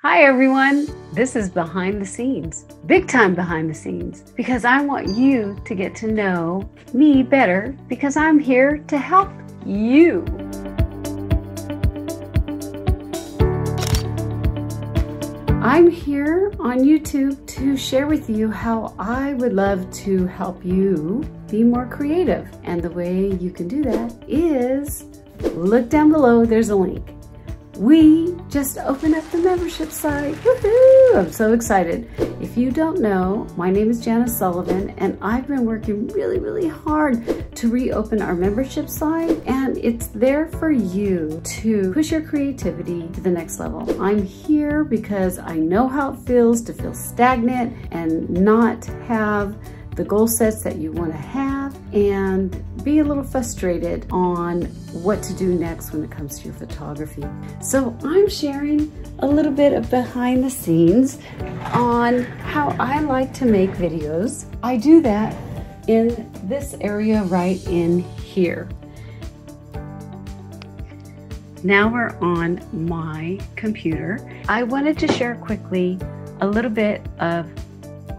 Hi everyone, this is behind the scenes, big time behind the scenes, because I want you to get to know me better because I'm here to help you. I'm here on YouTube to share with you how I would love to help you be more creative. And the way you can do that is look down below, there's a link. We just opened up the membership site. Woohoo! I'm so excited. If you don't know, my name is Janice Sullivan, and I've been working really hard to reopen our membership site, and it's there for you to push your creativity to the next level. I'm here because I know how it feels to feel stagnant and not have the goal sets that you want to have and be a little frustrated on what to do next when it comes to your photography. So I'm sharing a little bit of behind the scenes on how I like to make videos. I do that in this area right in here. Now we're on my computer. I wanted to share quickly a little bit of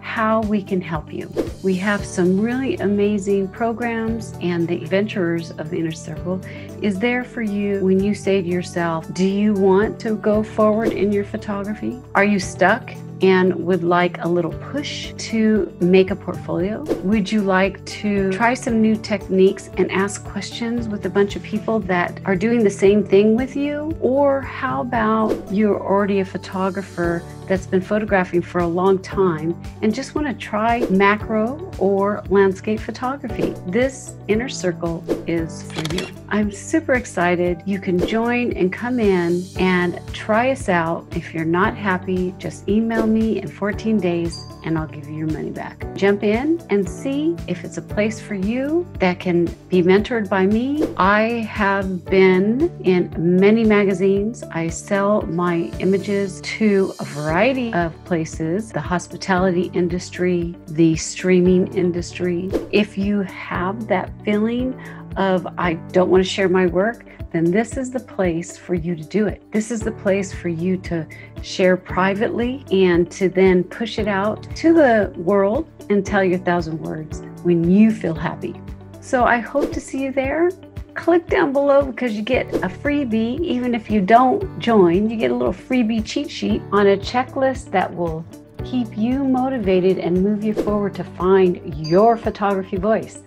how we can help you. We have some really amazing programs, and the Adventurers of the Inner Circle is there for you when you say to yourself, do you want to go forward in your photography? Are you stuck and would like a little push to make a portfolio? Would you like to try some new techniques and ask questions with a bunch of people that are doing the same thing with you? Or how about you're already a photographer that's been photographing for a long time and just want to try macro or landscape photography? This inner circle is for you. I'm super excited. You can join and come in and try us out. If you're not happy, just email me in 14 days and I'll give you your money back. Jump in and see if it's a place for you that can be mentored by me. I have been in many magazines. I sell my images to a variety of places, the hospitality industry, the streaming industry. If you have that feeling of I don't want to share my work, then this is the place for you to do it. This is the place for you to share privately and to then push it out to the world and tell your 1,000 words when you feel happy. So I hope to see you there. Click down below because you get a freebie. Even if you don't join, you get a little freebie cheat sheet on a checklist that will keep you motivated and move you forward to find your photography voice.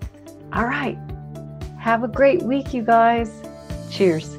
All right. Have a great week, you guys. Cheers.